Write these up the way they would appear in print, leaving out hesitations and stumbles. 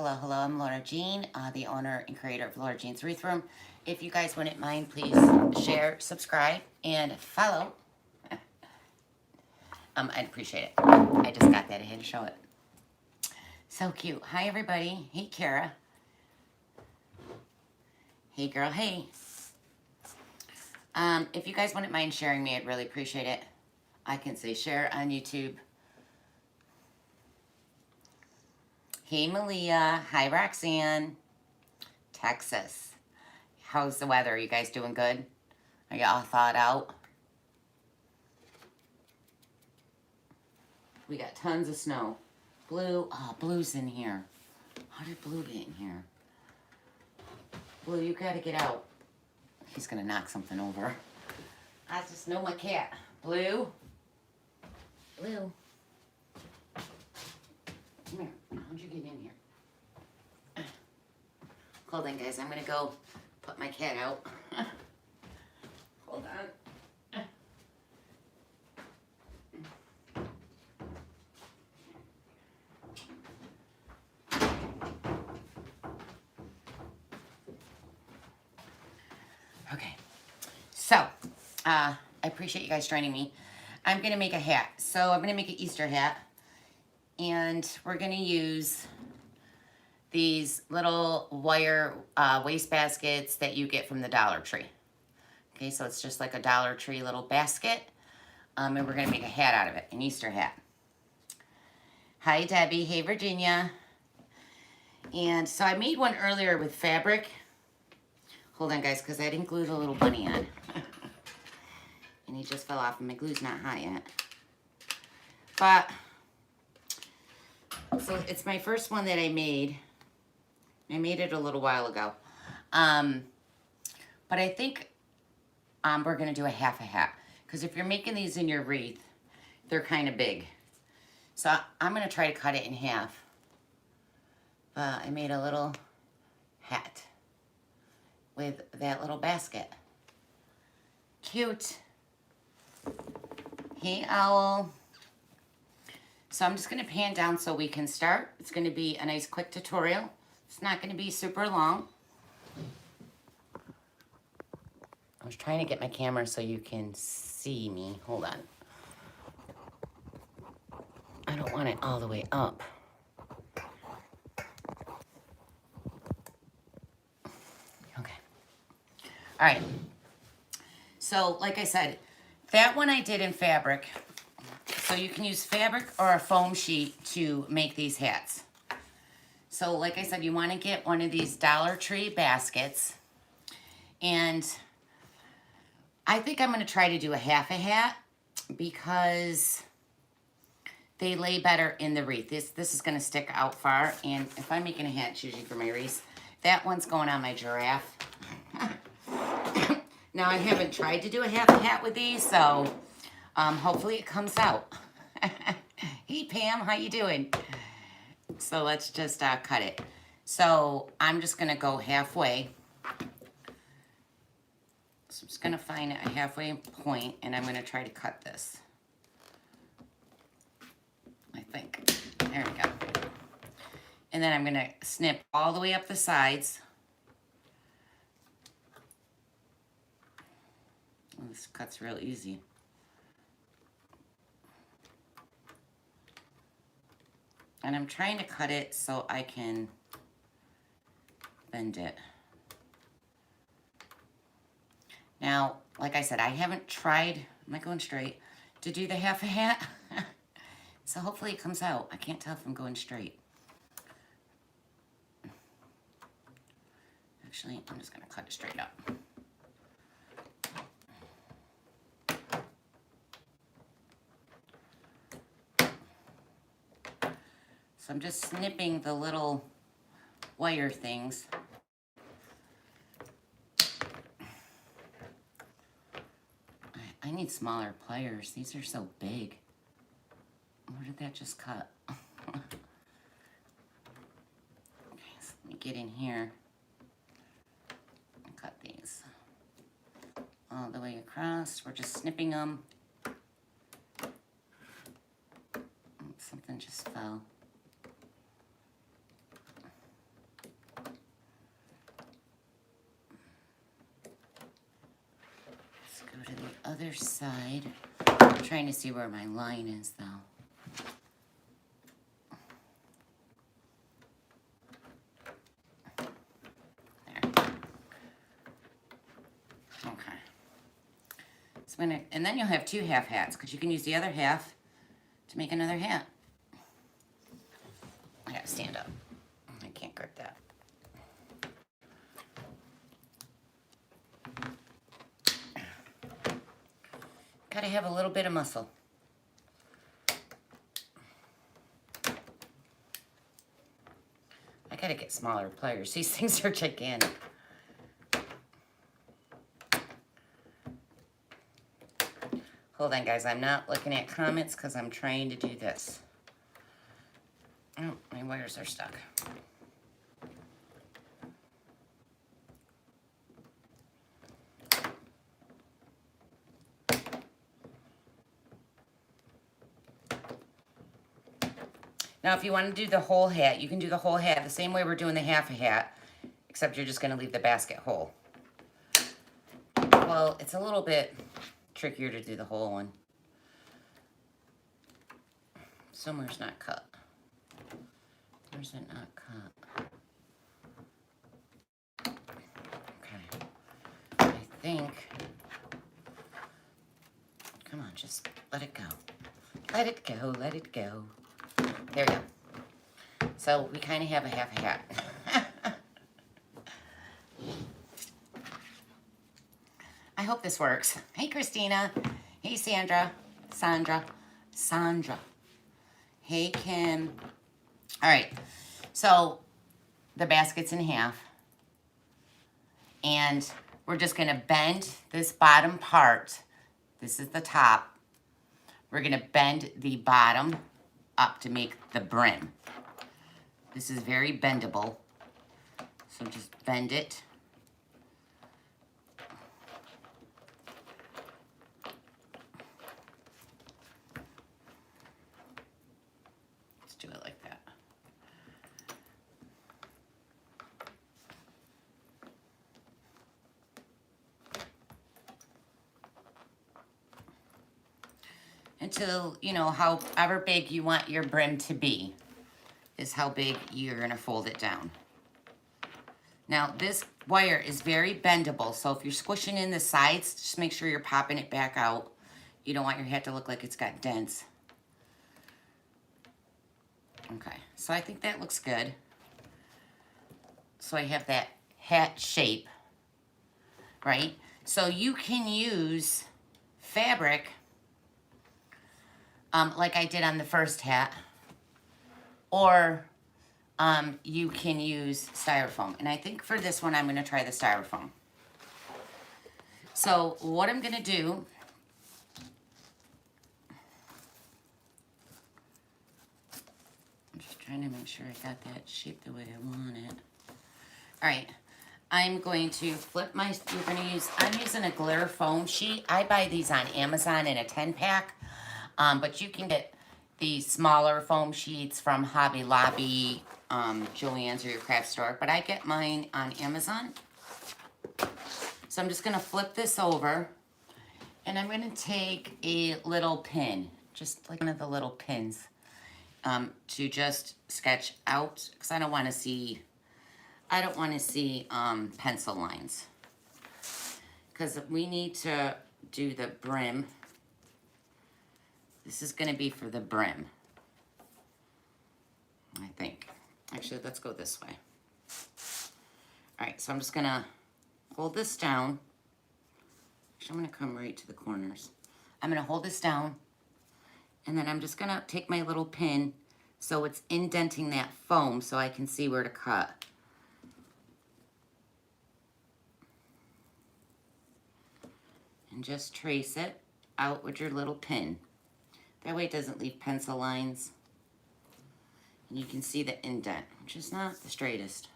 Hello, I'm Laura Jean, the owner and creator of Laura Jean's Wreath Room. If you guys wouldn't mind, please share, subscribe, and follow. I'd appreciate it. I just got that ahead to show it. So cute. Hi, everybody. Hey, Kara. Hey, girl. Hey. If you guys wouldn't mind sharing me, I'd really appreciate it. I can say share on YouTube. Hey, Malia. Hi, Roxanne. Texas. How's the weather? Are you guys doing good? Are you all thawed out? We got tons of snow. Blue. Oh, Blue's in here. How did Blue get in here? Blue, you gotta get out. He's gonna knock something over. I just know my cat. Blue. Blue. Come here. How'd you get in here? Hold on, guys. I'm gonna go put my cat out. Hold on. Okay. So, I appreciate you guys joining me. I'm gonna make a hat. So I'm gonna make an Easter hat. And we're gonna use these little wire waste baskets that you get from the Dollar Tree. Okay, so it's just like a Dollar Tree little basket. And we're gonna make a hat out of it, an Easter hat. Hi, Debbie. Hey, Virginia. And so I made one earlier with fabric. Hold on, guys, because I didn't glue the little bunny on. And he just fell off, and my glue's not hot yet. But, so it's my first one that I made. I made it a little while ago. But I think we're going to do a half a hat. Because if you're making these in your wreath, they're kind of big. So I'm going to try to cut it in half. But I made a little hat with that little basket. Cute. Hey, Owl. So I'm just going to pan down so we can start. It's going to be a nice quick tutorial. It's not going to be super long. I was trying to get my camera so you can see me. Hold on. I don't want it all the way up. Okay. All right. So, like I said, that one I did in fabric. So you can use fabric or a foam sheet to make these hats. So like I said, you want to get one of these Dollar Tree baskets. And I think I'm going to try to do a half a hat because they lay better in the wreath. This is going to stick out far. And if I'm making a hat, it's usually for my wreath. That one's going on my giraffe. Now, I haven't tried to do a half a hat with these, so hopefully it comes out. Hey, Pam, how you doing? So let's just cut it. So I'm just going to go halfway. So I'm just going to find a halfway point, and I'm going to try to cut this. I think. There we go. And then I'm going to snip all the way up the sides. Oh, this cut's real easy. And I'm trying to cut it so I can bend it. Now, like I said, I haven't tried, am I going straight, to do the half a hat. So hopefully it comes out. I can't tell if I'm going straight. Actually, I'm just going to cut it straight up. So I'm just snipping the little wire things. I need smaller pliers. These are so big. Where did that just cut? Okay, so let me get in here and cut these all the way across. We're just snipping them. Something just fell. go to the other side. I'm trying to see where my line is though. And then you'll have 2 half hats because you can use the other half to make another hat. I gotta stand up. I can't grip that. Gotta have a little bit of muscle. I gotta get smaller pliers. These things are gigantic. Hold on, guys. I'm not looking at comments because I'm trying to do this. Oh, my wires are stuck. Now, if you want to do the whole hat, you can do the whole hat the same way we're doing the half a hat, except you're just going to leave the basket whole. Well, it's a little bit trickier to do the whole one. Somewhere's not cut. Where's it not cut? Okay. I think. Come on, just let it go. Let it go, let it go. There we go. So we kind of have a half a hat. I hope this works. Hey, Christina. Hey, Sandra. Sandra. Hey, Kim. All right. So the basket's in half. And we're just going to bend this bottom part. This is the top. We're going to bend the bottom up to make the brim. This is very bendable. So just bend it. Do it like that. Until, you know, however big you want your brim to be is how big you're going to fold it down. Now, this wire is very bendable, so if you're squishing in the sides, just make sure you're popping it back out. You don't want your hat to look like it's got dents. Okay, so I think that looks good. So I have that hat shape, right? So you can use fabric, like I did on the first hat, or you can use styrofoam. And I think for this one, I'm gonna try the styrofoam. So what I'm gonna do, trying to make sure I got that shape the way I want it. All right, I'm going to flip my, I'm using a glitter foam sheet. I buy these on Amazon in a 10-pack, but you can get the smaller foam sheets from Hobby Lobby, JoAnns, or your craft store, but I get mine on Amazon. So I'm just gonna flip this over, and I'm gonna take a little pin, just like one of the little pins, to just sketch out, because I don't want to see pencil lines, because we need to do the brim. This is going to be for the brim, I think. Actually, let's go this way. All right, so I'm just going to hold this down. Actually, I'm going to come right to the corners. I'm going to hold this down, and then I'm just going to take my little pin so it's indenting that foam so I can see where to cut. And just trace it out with your little pin. That way it doesn't leave pencil lines. And you can see the indent, which is not the straightest.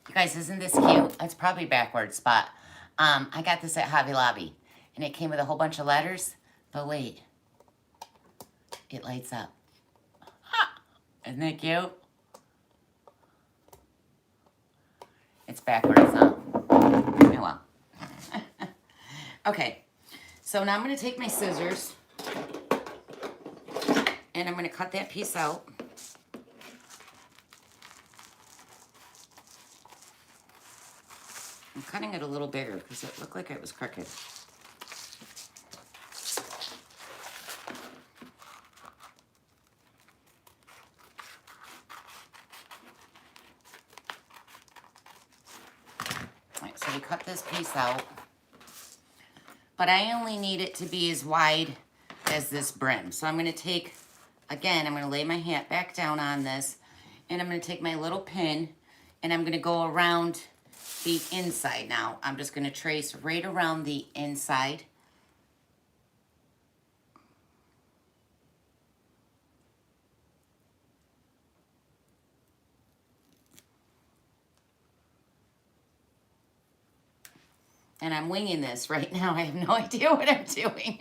You guys, isn't this cute? It's probably backwards, but I got this at Hobby Lobby. And it came with a whole bunch of letters. But wait. It lights up. Ah, isn't that cute? It's backwards, huh? Oh well. Okay, so now I'm going to take my scissors and I'm going to cut that piece out. I'm cutting it a little bigger because it looked like it was crooked. Alright, so we cut this piece out. But I only need it to be as wide as this brim. So I'm going to take, again, I'm going to lay my hat back down on this. And I'm going to take my little pin and I'm going to go around the inside now. I'm just going to trace right around the inside. And I'm winging this right now. I have no idea what I'm doing.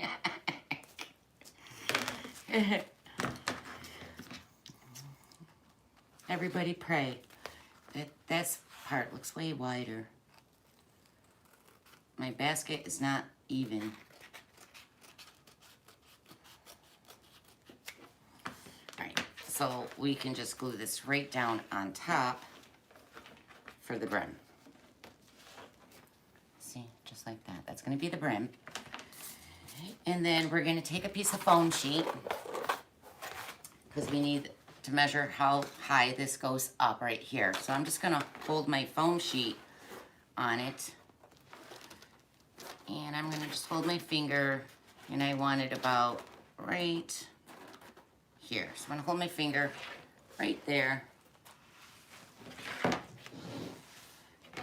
Everybody pray. That part looks way wider. My basket is not even. Alright, so we can just glue this right down on top for the brim. See, just like that. That's going to be the brim. And then we're going to take a piece of foam sheet because we need to measure how high this goes up right here. So I'm just going to hold my foam sheet on it. And I'm going to just hold my finger, and I want it about right here. So I'm going to hold my finger right there.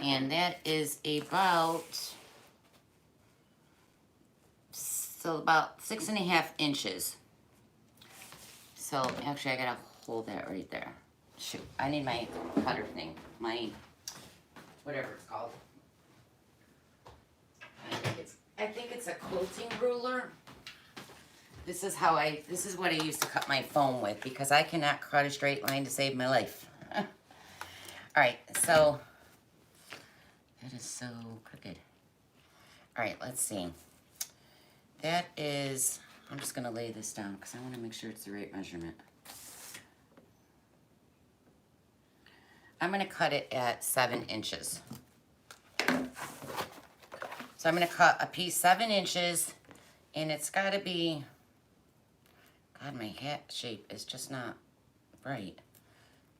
And that is about 6.5 inches. So actually I gotta hold that right there. Shoot, I need my cutter thing, my, whatever it's called. I think it's a quilting ruler. This is what I used to cut my foam with because I cannot cut a straight line to save my life. All right, so that is so crooked. All right, let's see. That is, I'm just gonna lay this down because I wanna make sure it's the right measurement. I'm gonna cut it at 7 inches. So I'm gonna cut a piece 7 inches, and it's gotta be, God, my hat shape is just not right.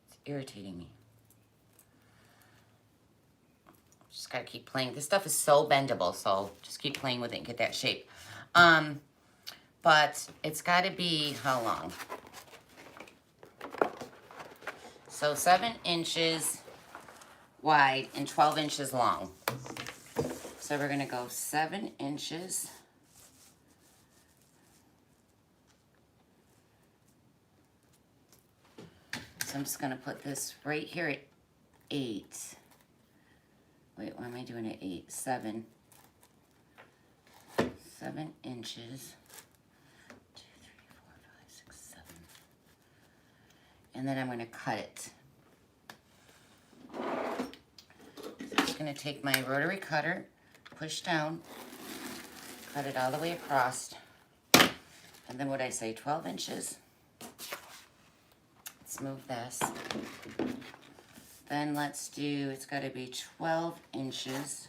It's irritating me. Just gotta keep playing. This stuff is so bendable, so just keep playing with it and get that shape. But it's gotta be, how long? So 7 inches wide and 12 inches long. So we're gonna go 7 inches. So I'm just gonna put this right here at 8. Wait, why am I doing it 8? 7. 7 inches. 2, 3, 4, 5, 6, 7. And then I'm gonna cut it. So I'm just gonna take my rotary cutter, push down, cut it all the way across. And then what I say, 12 inches. Let's move this. Then let's do, it's gotta be 12 inches,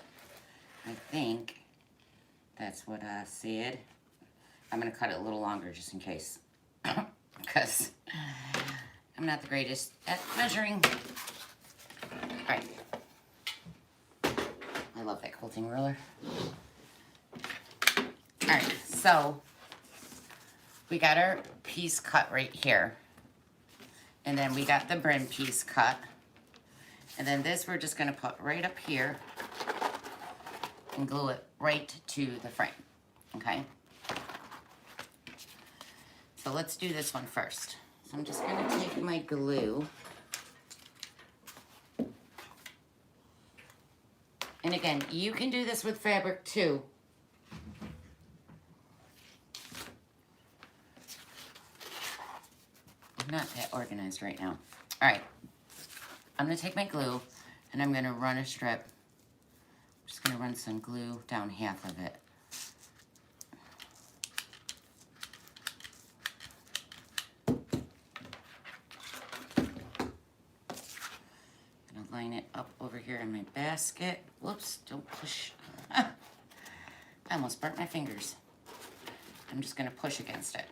I think. That's what I said. I'm gonna cut it a little longer just in case. Because I'm not the greatest at measuring. All right. I love that quilting ruler. All right, so we got our piece cut right here. And then we got the brim piece cut. And then this we're just gonna put right up here and glue it right to the frame, okay? So let's do this one first. So I'm just gonna take my glue. And again, you can do this with fabric too. I'm not that organized right now. All right, I'm gonna take my glue and I'm gonna run a strip Just gonna run some glue down half of it. Gonna line it up over here in my basket. Whoops, don't push. I almost burnt my fingers. I'm just gonna push against it.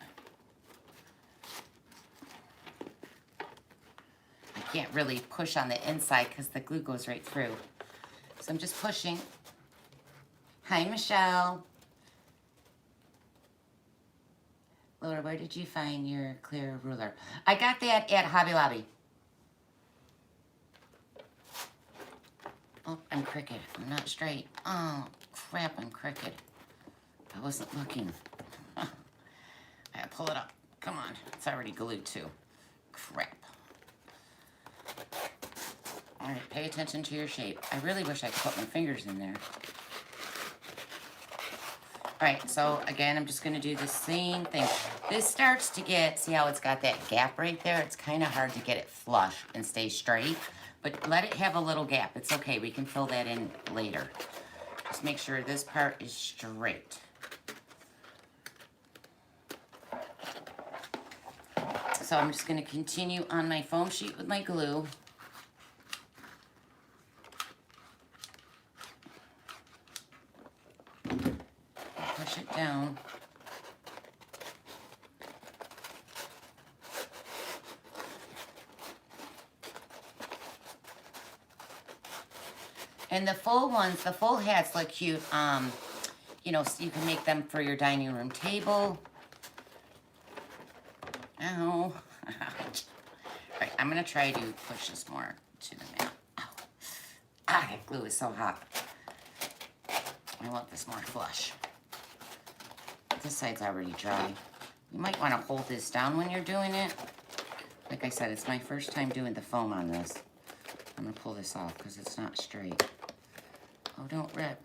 I can't really push on the inside because the glue goes right through. So I'm just pushing. Hi, Michelle. Laura, where did you find your clear ruler? I got that at Hobby Lobby. Oh, I'm crooked. I'm not straight. Oh, crap, I'm crooked. I wasn't looking. I gotta pull it up. Come on. It's already glued too. Crap. All right, pay attention to your shape. I really wish I could put my fingers in there. All right, so again, I'm just gonna do the same thing. This starts to get, see how it's got that gap right there? It's kind of hard to get it flush and stay straight, but let it have a little gap. It's okay, we can fill that in later. Just make sure this part is straight. So I'm just gonna continue on my foam sheet with my glue. Push it down. And the full ones, the full hats look cute. You know, so you can make them for your dining room table. Ow. Ouch. All right, I'm gonna try to push this more to the mat. Ow. Ah, that glue is so hot. I want this more flush. This side's already dry. You might want to hold this down when you're doing it. Like I said, it's my first time doing the foam on this. I'm gonna pull this off because it's not straight. Oh, don't rip.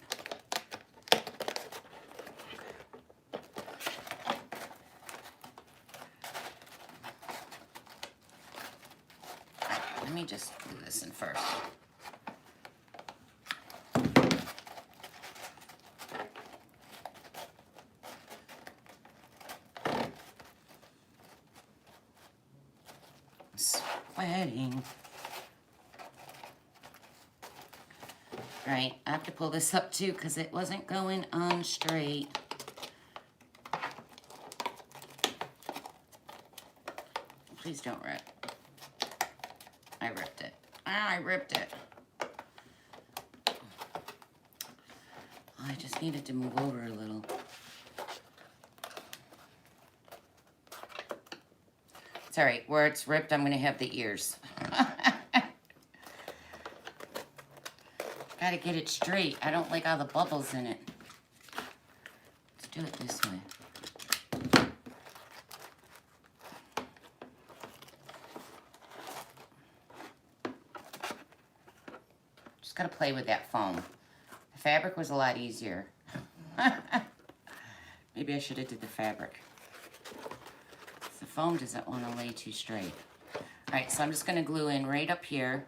Let me just do this in first. Sweating. All right, I have to pull this up too because it wasn't going on straight. Please don't rip. I ripped it. Ah, I ripped it. Oh, I just needed to move over a little. It's all right. Where it's ripped, I'm going to have the ears. Got to get it straight. I don't like all the bubbles in it. Let's do it this way. Just got to play with that foam. The fabric was a lot easier. Maybe I should have did the fabric. The foam doesn't want to lay too straight. All right, so I'm just going to glue in right up here.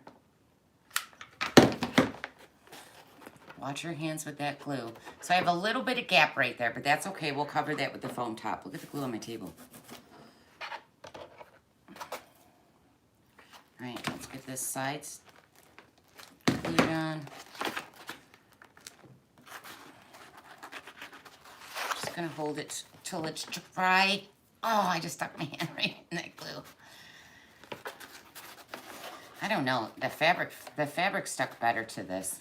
Watch your hands with that glue. So I have a little bit of gap right there, but that's okay. We'll cover that with the foam top. Look at the glue on my table. All right, let's get this side glued on. Just gonna hold it till it's dry. Oh, I just stuck my hand right in that glue. I don't know. The fabric stuck better to this.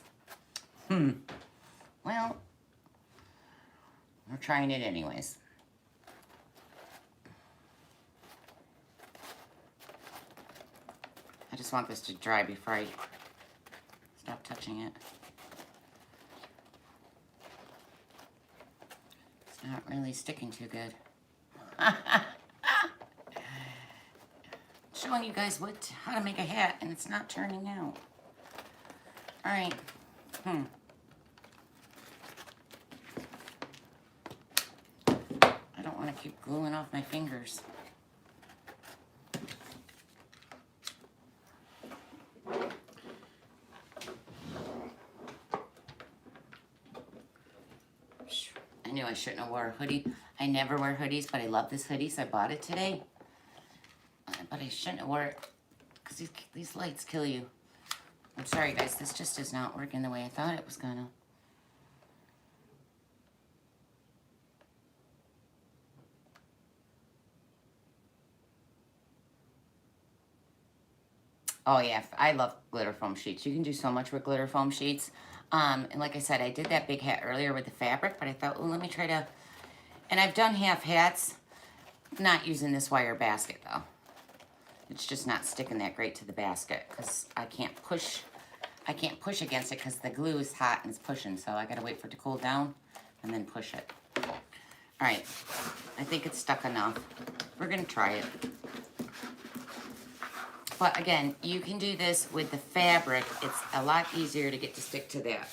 Well, we're trying it anyways. I just want this to dry before I stop touching it. It's not really sticking too good. Showing you guys how to make a hat, and it's not turning out. All right. I don't want to keep gluing off my fingers. knew I shouldn't have wore a hoodie. I never wear hoodies, but I love this hoodie, so I bought it today. But I shouldn't have wore it because these lights kill you. I'm sorry, guys. This just is not working the way I thought it was gonna. Oh yeah, I love glitter foam sheets. You can do so much with glitter foam sheets. And like I said, I did that big hat earlier with the fabric, but I thought, oh, let me try to, and I've done half hats, not using this wire basket though. It's just not sticking that great to the basket because I can't push against it because the glue is hot and it's pushing, so I gotta wait for it to cool down and then push it. All right, I think it's stuck enough. We're gonna try it. But again, you can do this with the fabric. It's a lot easier to get to stick to that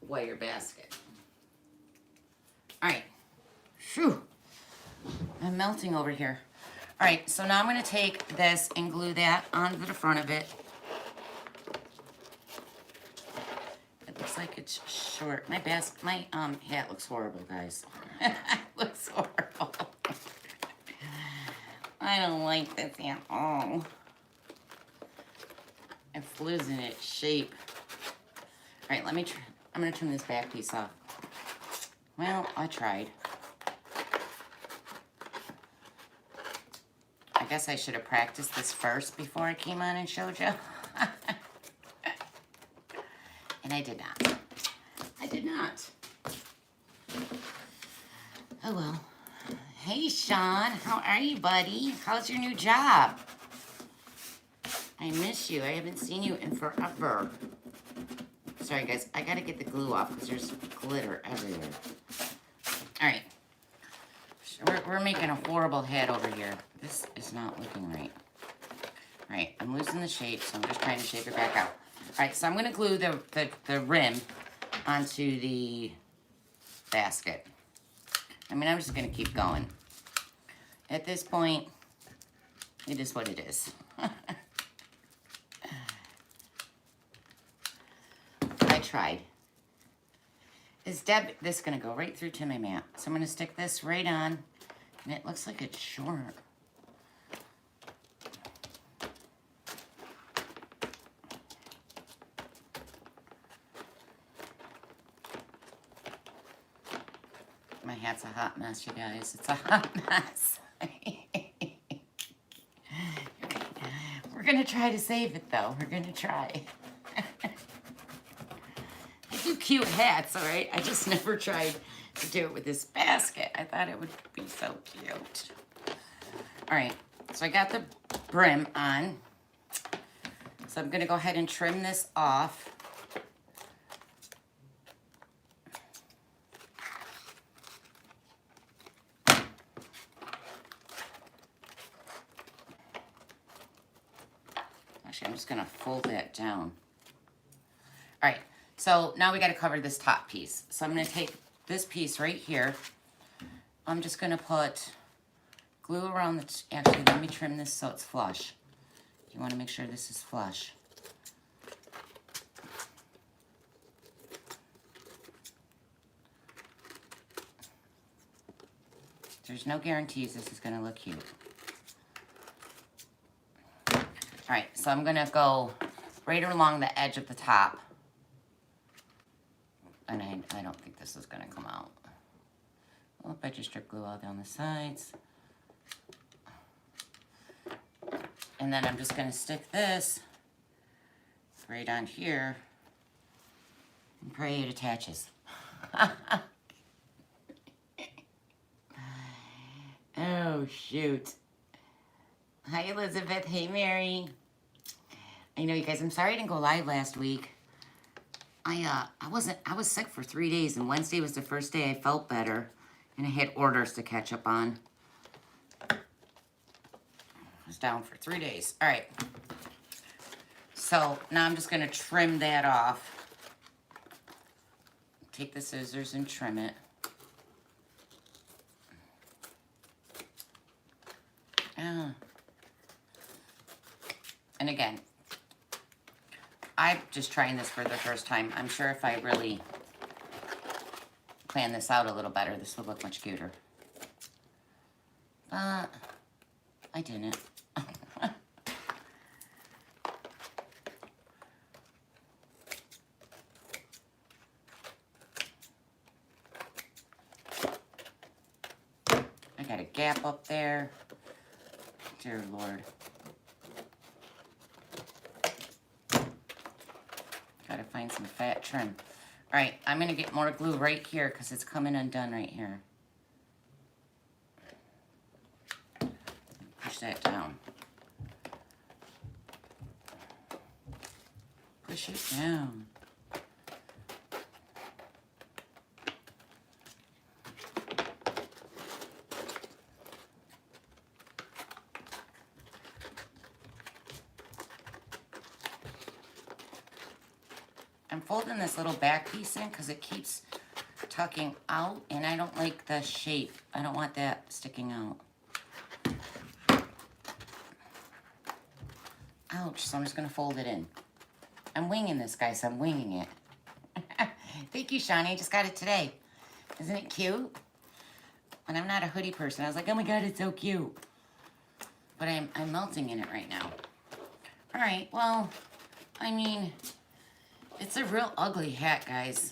wire basket. All right. Phew. I'm melting over here. All right, so now I'm going to take this and glue that onto the front of it. It looks like it's short. My hat looks horrible, guys. It looks horrible. I don't like this at all. It's losing its shape. All right, let me try. I'm gonna trim this back piece off. Well, I tried. I guess I should have practiced this first before I came on and showed you. And I did not. I did not. Oh well. Hey, Sean, how are you, buddy? How's your new job? I miss you. I haven't seen you in forever. Sorry, guys. I gotta get the glue off because there's glitter everywhere. All right. We're making a horrible head over here. This is not looking right. All right. I'm losing the shape, so I'm just trying to shape it back out. All right. So I'm going to glue the rim onto the basket. I mean, I'm just going to keep going. At this point, it is what it is. I tried. This is going to go right through to my mat. So I'm going to stick this right on, and it looks like it's short. My hat's a hot mess, you guys. It's a hot mess. We're going to try to save it, though. We're going to try. I do cute hats, all right? I just never tried to do it with this basket. I thought it would be so cute. All right, so I got the brim on. So I'm gonna go ahead and trim this off. Actually, I'm just gonna fold that down. All right. So now we got to cover this top piece. So I'm going to take this piece right here. I'm just going to put glue around the, actually let me trim this so it's flush. You want to make sure this is flush. There's no guarantees this is going to look cute. All right, so I'm going to go right along the edge of the top. And I don't think this is going to come out. Oh, I just strip glue all down the sides. And then I'm just going to stick this right on here and pray it attaches. Oh, shoot. Hi, Elizabeth. Hey, Mary. I know, you guys, I'm sorry I didn't go live last week. I was sick for 3 days, and Wednesday was the first day I felt better, and I had orders to catch up on. I was down for 3 days. All right. So now I'm just going to trim that off. Take the scissors and trim it. And again, I'm just trying this for the first time. I'm sure if I really plan this out a little better. This would look much cuter. But I didn't. I got a gap up there. Dear Lord. Gotta find some fat trim. All right, I'm gonna get more glue right here because it's coming undone right here. Push that down. Push it down. I'm folding this little back piece in because it keeps tucking out and I don't like the shape. I don't want that sticking out. Ouch, so I'm just gonna fold it in. I'm winging this, guys, I'm winging it. Thank you, Shawnee, I just got it today. Isn't it cute? And I'm not a hoodie person. I was like, oh my God, it's so cute. But I'm melting in it right now. All right, well, I mean, it's a real ugly hat, guys.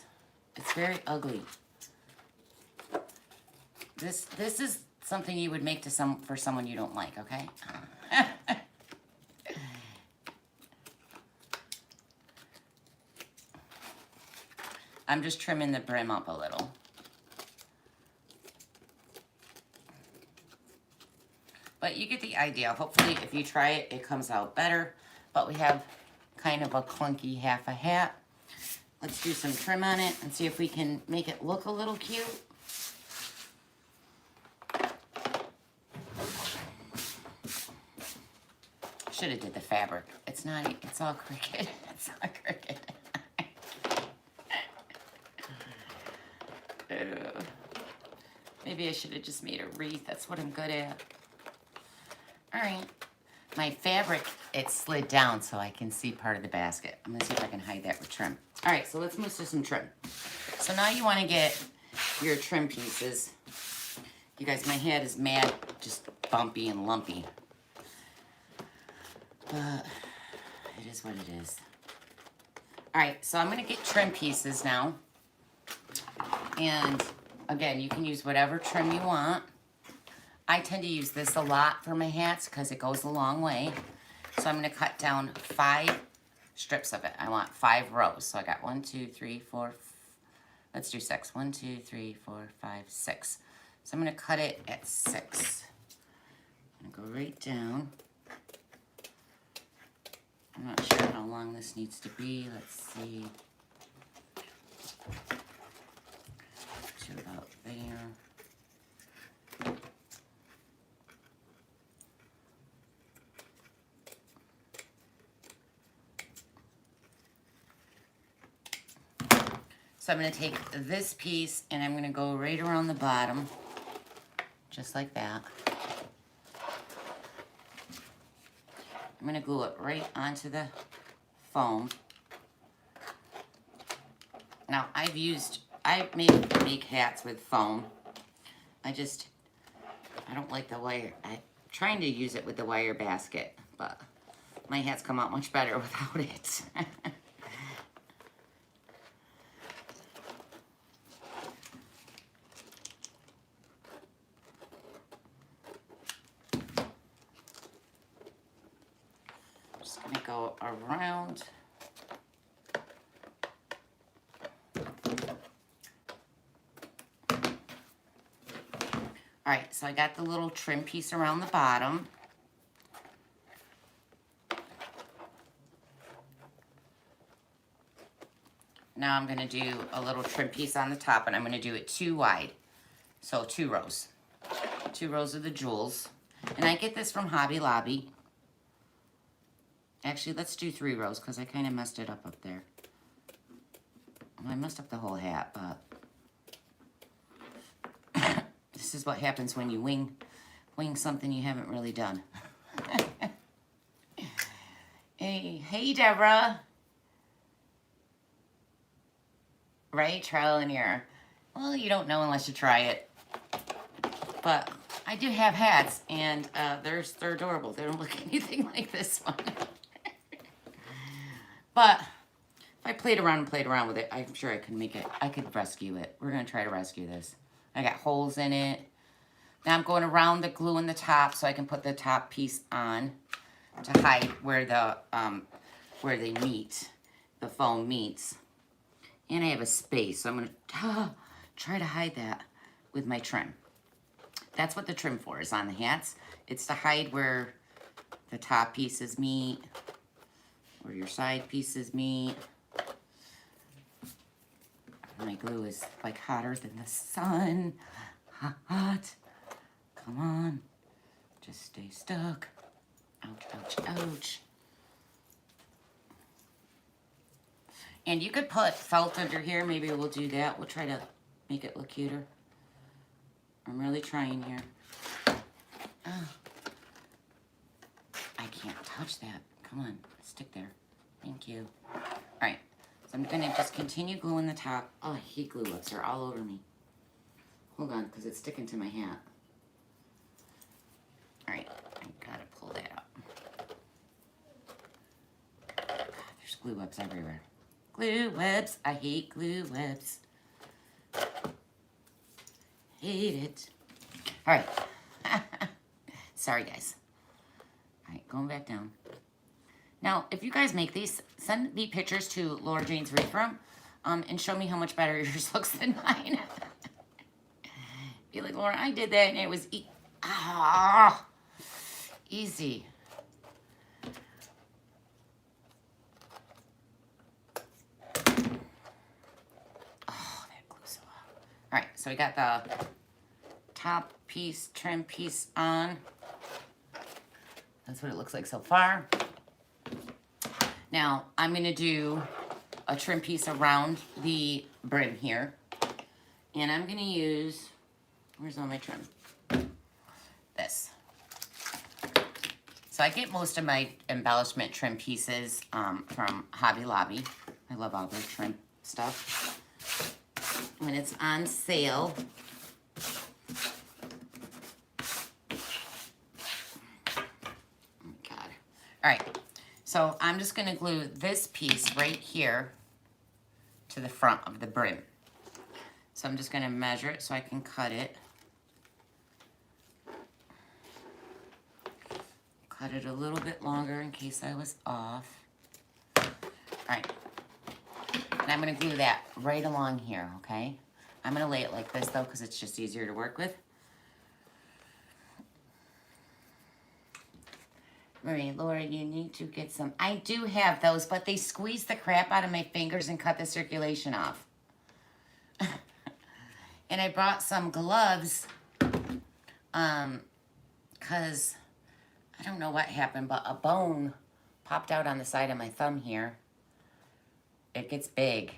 It's very ugly. This is something you would make for someone you don't like, okay? I'm just trimming the brim up a little. But you get the idea. Hopefully, if you try it, it comes out better. But we have kind of a clunky half a hat. Let's do some trim on it and see if we can make it look a little cute. Should have did the fabric. It's not, it's all crooked. It's all crooked. Maybe I should have just made a wreath. That's what I'm good at. All right. My fabric, it slid down so I can see part of the basket. I'm gonna see if I can hide that with trim. All right, so let's move to some trim. So now you wanna get your trim pieces. You guys, my head is mad, just bumpy and lumpy. But it is what it is. All right, so I'm gonna get trim pieces now. And again, you can use whatever trim you want. I tend to use this a lot for my hats because it goes a long way. So I'm going to cut down 5 strips of it. I want 5 rows. So I got 1, 2, 3, 4, let's do 6. 1, 2, 3, 4, 5, 6. So I'm going to cut it at 6. I'm going to go right down. I'm not sure how long this needs to be. Let's see. To about there. So I'm going to take this piece and I'm going to go right around the bottom, just like that. I'm going to glue it right onto the foam. Now I make hats with foam. I don't like the wire. I'm trying to use it with the wire basket, but my hats come out much better without it. Go around. All right, so I got the little trim piece around the bottom. Now I'm going to do a little trim piece on the top, and I'm going to do it 2 wide. So 2 rows. 2 rows of the jewels. And I get this from Hobby Lobby. Actually, let's do 3 rows because I kind of messed it up there. Well, I messed up the whole hat, but this is what happens when you wing something you haven't really done. Hey, Deborah. Right, trial and error. Well, you don't know unless you try it. But I do have hats, and they're adorable. They don't look anything like this one. But if I played around with it, I'm sure I could make it. I could rescue it. We're going to try to rescue this. I got holes in it. Now I'm going around the glue in the top so I can put the top piece on to hide where they meet, the foam meets. And I have a space, so I'm going to try to hide that with my trim. That's what the trim for is on the hats. It's to hide where the top pieces meet, where your side pieces meet. My glue is like hotter than the sun. Hot. Come on. Just stay stuck. Ouch, ouch, ouch. And you could put felt under here. Maybe we'll do that. We'll try to make it look cuter. I'm really trying here. Oh. I can't touch that. Come on, stick there. Thank you. All right, so I'm gonna just continue gluing the top. Oh, I hate glue ups. They're all over me. Hold on, because it's sticking to my hat. All right, I gotta pull that up. God, there's glue webs everywhere. Glue webs. I hate glue webs. Hate it. All right. Sorry, guys. All right, going back down. Now, if you guys make these, send the pictures to Laura Jane's Reef Room and show me how much better yours looks than mine. Be like, Laura, I did that and it was easy. Oh, that glue's so hot. All right, so we got the top piece, trim piece on. That's what it looks like so far. Now, I'm going to do a trim piece around the brim here. And I'm going to use, where's all my trim? This. So I get most of my embellishment trim pieces from Hobby Lobby. I love all their trim stuff. When it's on sale, all right, so I'm just going to glue this piece right here to the front of the brim. So I'm just going to measure it so I can cut it. Cut it a little bit longer in case I was off. All right, and I'm going to glue that right along here, okay? I'm going to lay it like this, though, because it's just easier to work with. Marie, Laura, you need to get some. I do have those, but they squeeze the crap out of my fingers and cut the circulation off. And I brought some gloves, because I don't know what happened, but a bone popped out on the side of my thumb here. It gets big,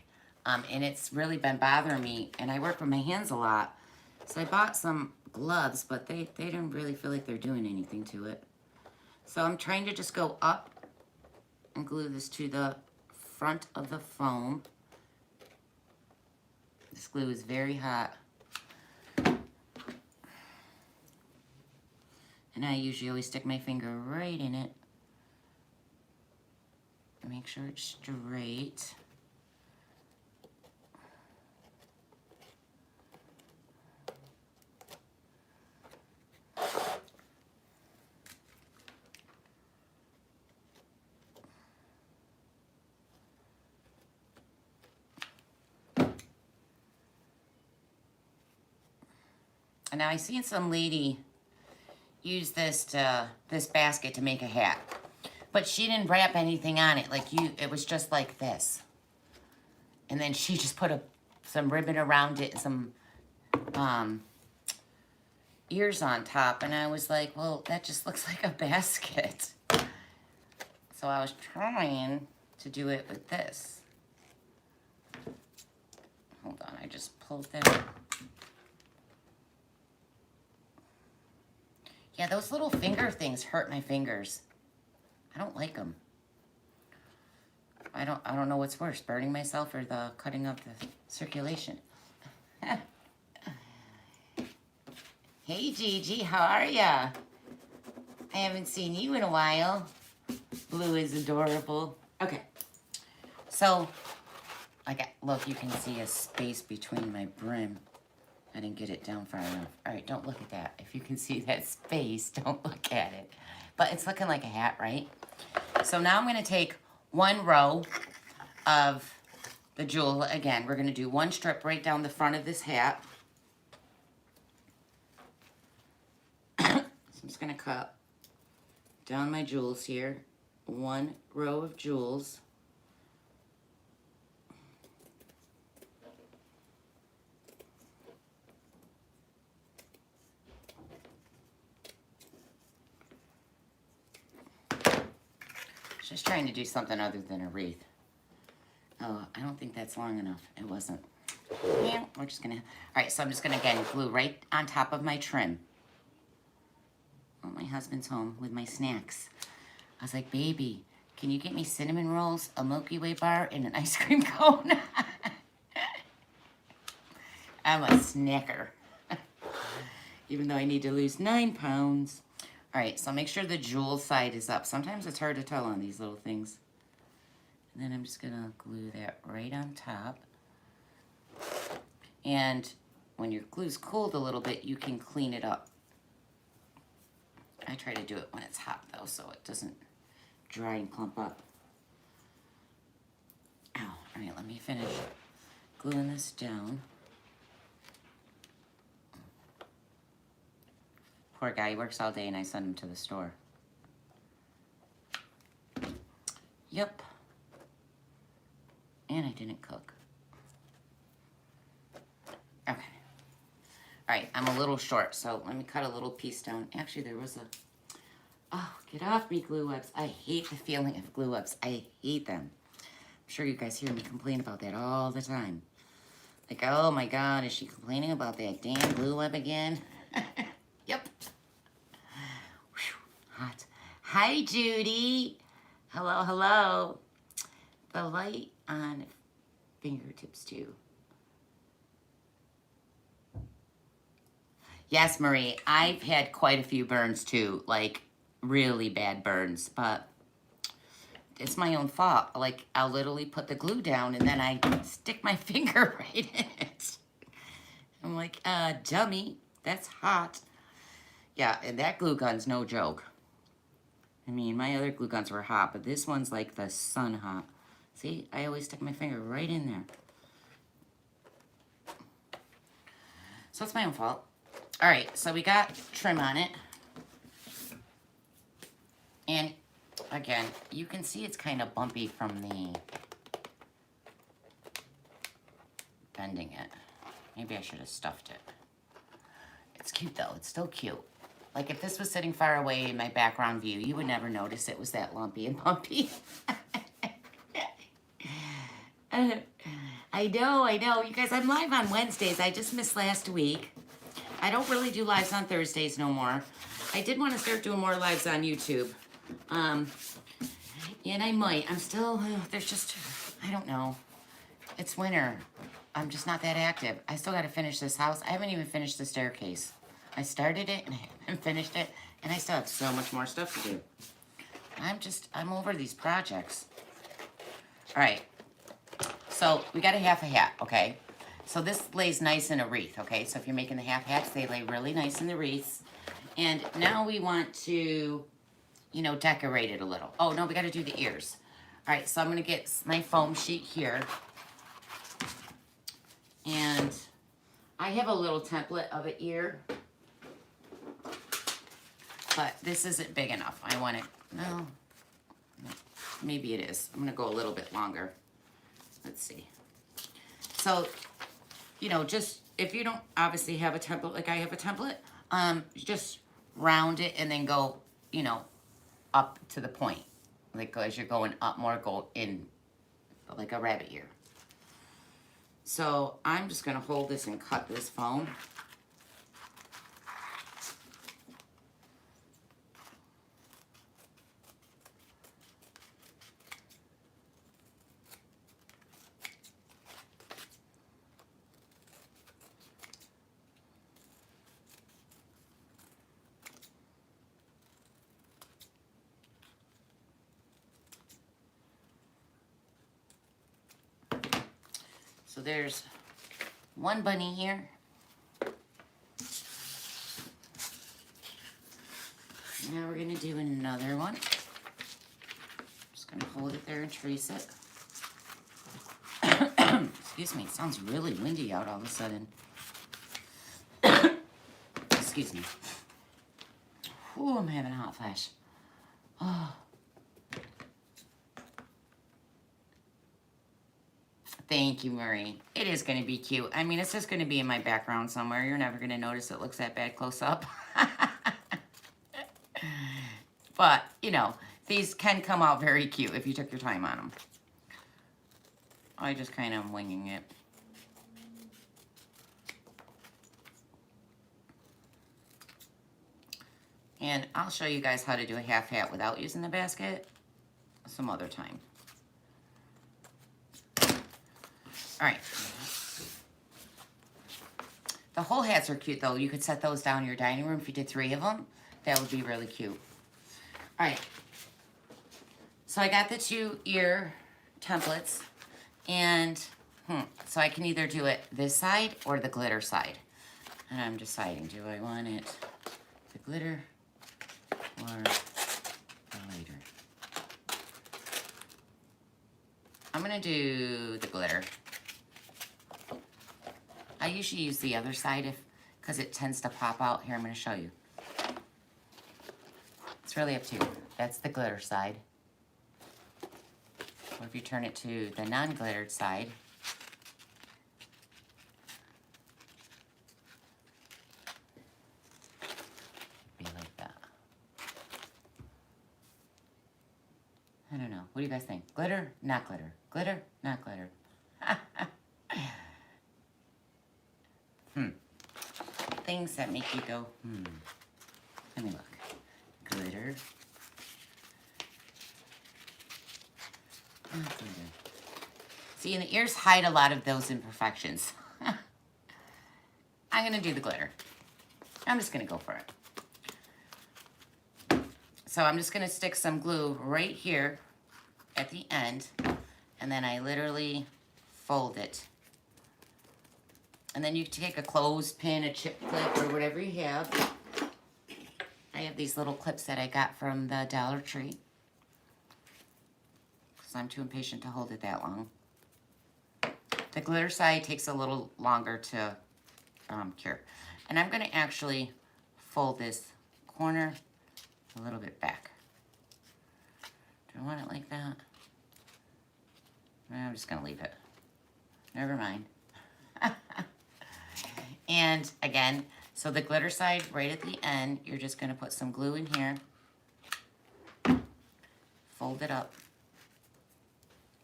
and it's really been bothering me, and I work with my hands a lot. So I bought some gloves, but they didn't really feel like they're doing anything to it. So I'm trying to just go up and glue this to the front of the foam. This glue is very hot. And I usually always stick my finger right in it. Make sure it's straight. And now I seen some lady use this basket to make a hat, but she didn't wrap anything on it. It was just like this, and then she just put some ribbon around it and some ears on top. And I was like, well, that just looks like a basket. So I was trying to do it with this. Hold on, I just pulled that. Yeah, those little finger things hurt my fingers. I don't like them. I don't know what's worse, burning myself or the cutting up the circulation. Hey Gigi, how are ya? I haven't seen you in a while. Blue is adorable. Okay, so look, you can see a space between my brim. I didn't get it down far enough. All right, don't look at that. If you can see that space, don't look at it. But it's looking like a hat, right? So now I'm gonna take one row of the jewel. Again, we're gonna do one strip right down the front of this hat. So I'm just gonna cut down my jewels here. One row of jewels. Just trying to do something other than a wreath. Oh, I don't think that's long enough. It wasn't. Yeah, we're just gonna, all right, so I'm just gonna, again, glue right on top of my trim. Oh, my husband's home with my snacks. I was like, baby, can you get me cinnamon rolls, a Milky Way bar, and an ice cream cone? I'm a snacker. Even though I need to lose 9 pounds. All right, so make sure the jewel side is up. Sometimes it's hard to tell on these little things. And then I'm just gonna glue that right on top. And when your glue's cooled a little bit, you can clean it up. I try to do it when it's hot though, so it doesn't dry and clump up. Ow, all right, let me finish gluing this down. Poor guy, he works all day and I send him to the store. Yep. And I didn't cook. Okay. All right, I'm a little short, so let me cut a little piece down. Actually, there was a, oh, get off me, glue webs. I hate the feeling of glue webs. I hate them. I'm sure you guys hear me complain about that all the time. Like, oh my God, is she complaining about that damn glue web again? Yep. Whew, hot. Hi, Judy. Hello, hello. The light on fingertips too. Yes, Marie, I've had quite a few burns too, like really bad burns, but it's my own fault. Like, I'll literally put the glue down and then I stick my finger right in it. I'm like, dummy, that's hot. Yeah, and that glue gun's no joke. I mean, my other glue guns were hot, but this one's like the sun hot. See, I always stick my finger right in there. So it's my own fault. All right, so we got trim on it. And again, you can see it's kind of bumpy from the bending it. Maybe I should have stuffed it. It's cute though, it's still cute. Like if this was sitting far away in my background view, you would never notice it was that lumpy and bumpy. I know. You guys, I'm live on Wednesdays. I just missed last week. I don't really do lives on Thursdays no more. I did want to start doing more lives on YouTube. And I might. I'm still, there's just, I don't know. It's winter. I'm just not that active. I still got to finish this house. I haven't even finished the staircase. I started it and I haven't finished it. And I still have so much more stuff to do. I'm over these projects. All right. So we got a half a hat, okay? So this lays nice in a wreath, okay? So if you're making the half hats, they lay really nice in the wreaths. And now we want to, you know, decorate it a little. Oh, no, we got to do the ears. All right, so I'm going to get my foam sheet here. And I have a little template of an ear. But this isn't big enough. I want it, no, maybe it is. I'm going to go a little bit longer. Let's see. So, you know, just if you don't obviously have a template like I have a template, just round it and then go, you know, up to the point. Like as you're going up more, go in like a rabbit ear. So I'm just going to hold this and cut this foam. So there's one bunny here. Now we're gonna do another one. Just gonna hold it there and trace it. Excuse me, it sounds really windy out all of a sudden. Excuse me. Ooh, I'm having a hot flash. Oh. Thank you, Marie. It is going to be cute. I mean, it's just going to be in my background somewhere. You're never going to notice it looks that bad close up. But, you know, these can come out very cute if you took your time on them. I just kind of winging it. And I'll show you guys how to do a half hat without using the basket some other time. All right. The whole hats are cute, though. You could set those down in your dining room if you did 3 of them. That would be really cute. All right. So I got the 2 ear templates. And so I can either do it this side or the glitter side. And I'm deciding, do I want it the glitter or the lighter? I'm going to do the glitter. I usually use the other side because it tends to pop out. Here, I'm going to show you. It's really up to you. That's the glitter side. Or if you turn it to the non-glittered side, be like that. I don't know. What do you guys think? Glitter, not glitter. Glitter, not glitter. Things that make you go, Let me look. Glitter. Not glitter. See, and the ears hide a lot of those imperfections. I'm going to do the glitter. I'm just going to go for it. So I'm just going to stick some glue right here at the end, and then I literally fold it. And then you take a clothespin, a chip clip, or whatever you have. I have these little clips that I got from the Dollar Tree, because I'm too impatient to hold it that long. The glitter side takes a little longer to cure. And I'm going to actually fold this corner a little bit back. Do I want it like that? I'm just going to leave it. Never mind. And again, so the glitter side right at the end, you're just going to put some glue in here. Fold it up.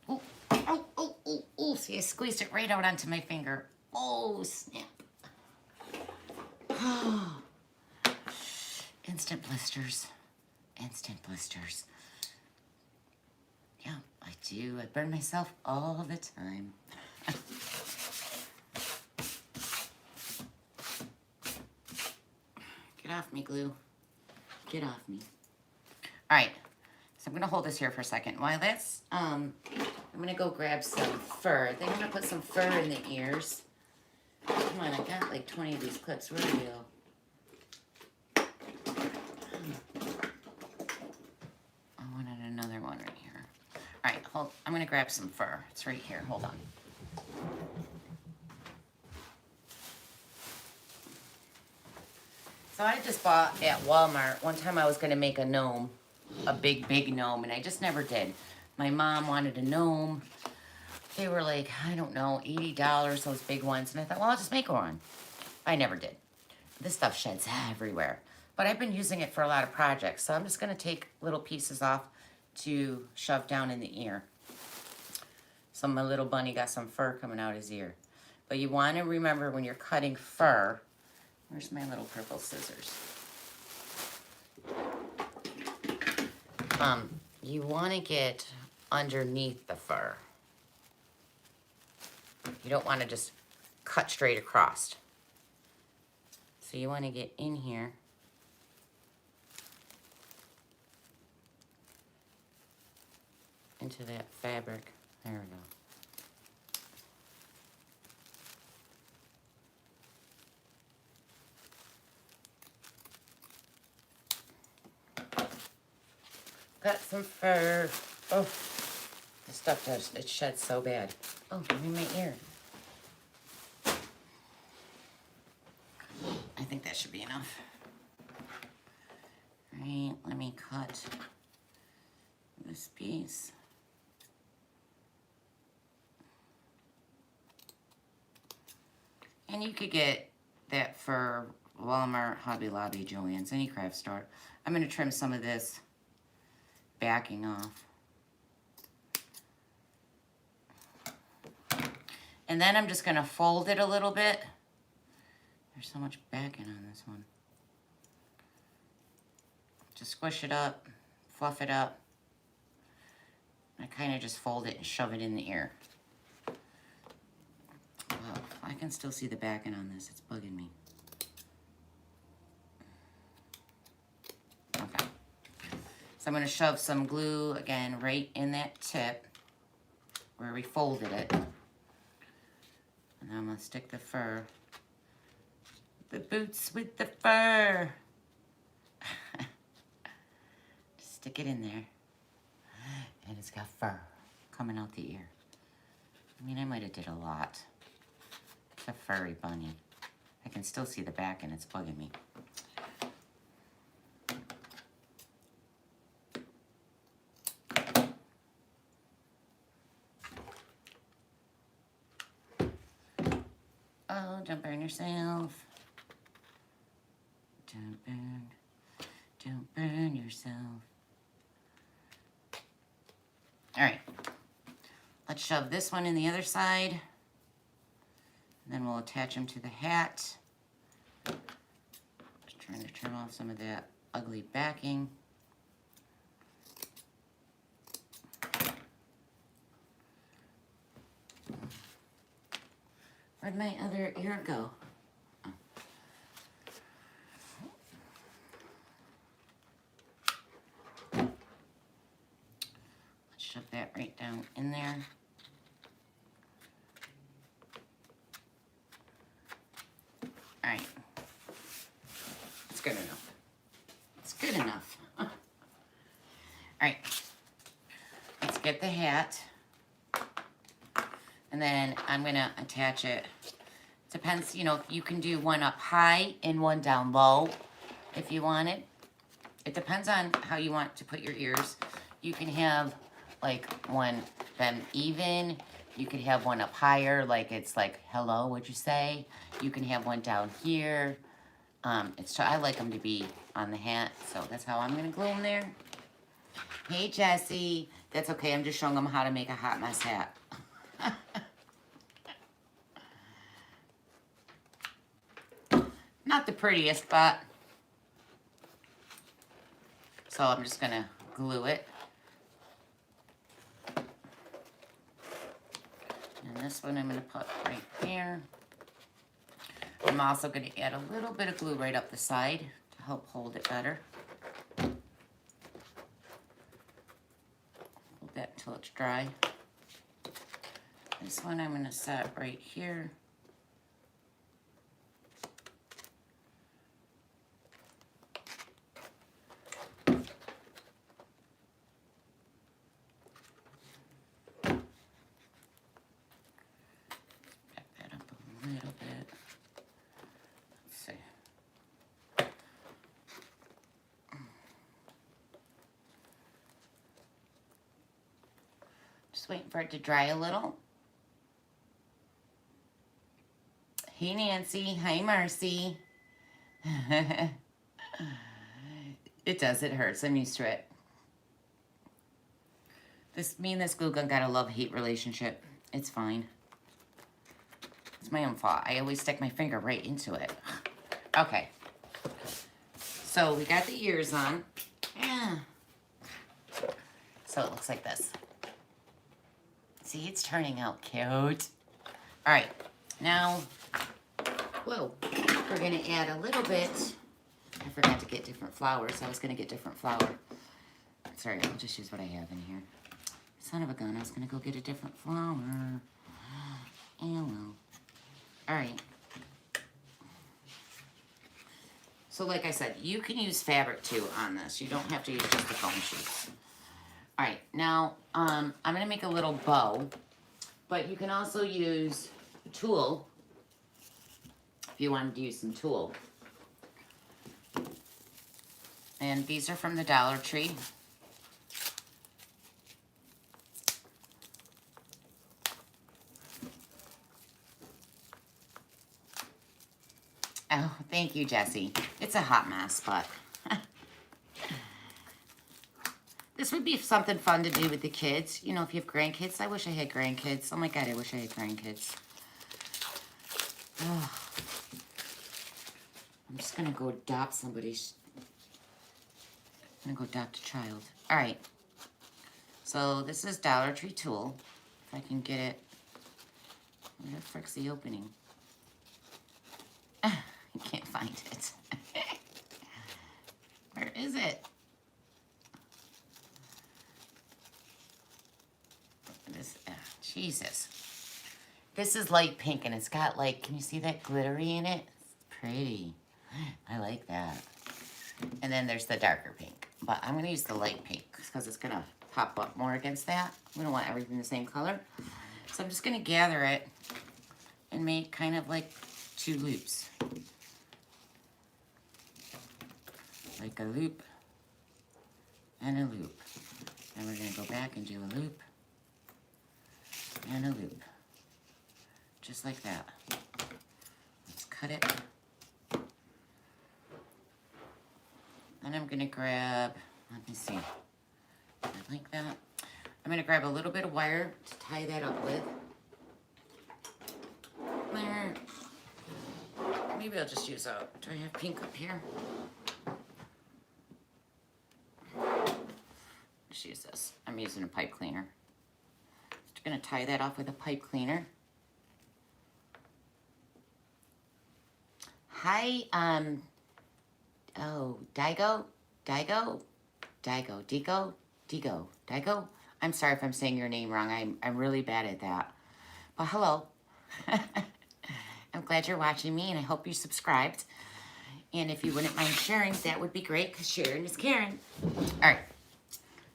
Oh, oh, oh, oh, oh. See, I squeezed it right out onto my finger. Oh, snap. Oh. Instant blisters. Instant blisters. Yeah, I do. I burn myself all the time. Get off me, glue. Get off me. All right, so I'm gonna hold this here for a second. While that's, I'm gonna go grab some fur. I think I'm gonna put some fur in the ears. Come on, I got like 20 of these clips. Where do we go? I wanted another one right here. All right, hold. I'm gonna grab some fur. It's right here. Hold on. So I just bought at Walmart. One time I was going to make a gnome, a big, big gnome, and I just never did. My mom wanted a gnome. They were like, I don't know, $80, those big ones. And I thought, well, I'll just make one. I never did. This stuff sheds everywhere. But I've been using it for a lot of projects. So I'm just going to take little pieces off to shove down in the ear. So my little bunny got some fur coming out his ear. But you want to remember when you're cutting fur, where's my little purple scissors? You want to get underneath the fur. You don't want to just cut straight across. So you want to get in here. Into that fabric. There we go. got some fur. Oh, this stuff does, it sheds so bad. Oh, in my ear. I think that should be enough. Right, let me cut this piece. And you could get that for Walmart, Hobby Lobby, JoAnns, any craft store. I'm going to trim some of this backing off. And then I'm just going to fold it a little bit. There's so much backing on this one. Just squish it up, fluff it up. I kind of just fold it and shove it in the ear. Wow, I can still see the backing on this. It's bugging me. Okay. So I'm going to shove some glue, again, right in that tip where we folded it. And I'm going to stick the fur. The boots with the fur. Just stick it in there. And it's got fur coming out the ear. I mean, I might have did a lot. It's a furry bunny. I can still see the back and it's bugging me. Oh, don't burn yourself. Don't burn yourself. All right, let's shove this one in the other side. And then we'll attach them to the hat. Just trying to trim off some of that ugly backing. Where'd my other ear go? Oh. Let's shove that right down in there. All right. It's good enough. It's good enough. All right. Let's get the hat. And then I'm going to attach it. Depends, you know, you can do one up high and one down low if you want it. It depends on how you want to put your ears. You can have like one them even. You could have one up higher, like it's like, hello, what'd you say? You can have one down here. I like them to be on the hat, so that's how I'm going to glue them there. Hey, Jessie. That's okay. I'm just showing them how to make a hot mess hat. Not the prettiest, but so I'm just gonna glue it. And this one I'm gonna put right there. I'm also gonna add a little bit of glue right up the side to help hold it better. Hold that until it's dry. This one I'm gonna set right here. Just waiting for it to dry a little. Hey, Nancy. Hi, Marcy. It does. It hurts. I'm used to it. Me and this glue gun got a love-hate relationship. It's fine. It's my own fault. I always stick my finger right into it. Okay. So we got the ears on. Yeah. So it looks like this. See, it's turning out cute. All right. Now, whoa, we're going to add a little bit. I forgot to get different flowers. I was going to get different flour. Sorry, I'll just use what I have in here. Son of a gun, I was going to go get a different flower. Yeah, well. All right. So like I said, you can use fabric too on this. You don't have to use just the foam sheets. All right, now I'm gonna make a little bow, but you can also use a tool if you wanted to use some tulle. And these are from the Dollar Tree. Oh, thank you, Jessie. It's a hot mess, but this would be something fun to do with the kids. You know, if you have grandkids. I wish I had grandkids. Oh my God, I wish I had grandkids. Oh. I'm just gonna go adopt somebody's. I'm gonna go adopt a child. All right. So this is Dollar Tree tulle. If I can get it. Where the frick's the opening? I can't find it. Where is it? Jesus. This is light pink and it's got like, can you see that glittery in it? It's pretty. I like that. And then there's the darker pink. But I'm going to use the light pink because it's going to pop up more against that. We don't want everything the same color. So I'm just going to gather it and make kind of like 2 loops. Like a loop and a loop. And we're going to go back and do a loop and a loop. Just like that. Let's cut it. Then I'm going to grab, let me see, like that. I'm going to grab a little bit of wire to tie that up with. There. Maybe I'll just use a, do I have pink up here? Just use this. I'm using a pipe cleaner. Just going to tie that off with a pipe cleaner. Hi, oh, Digo. I'm sorry if I'm saying your name wrong. I'm really bad at that. But hello. I'm glad you're watching me, and I hope you subscribed. And if you wouldn't mind sharing, that would be great, because sharing is caring. All right.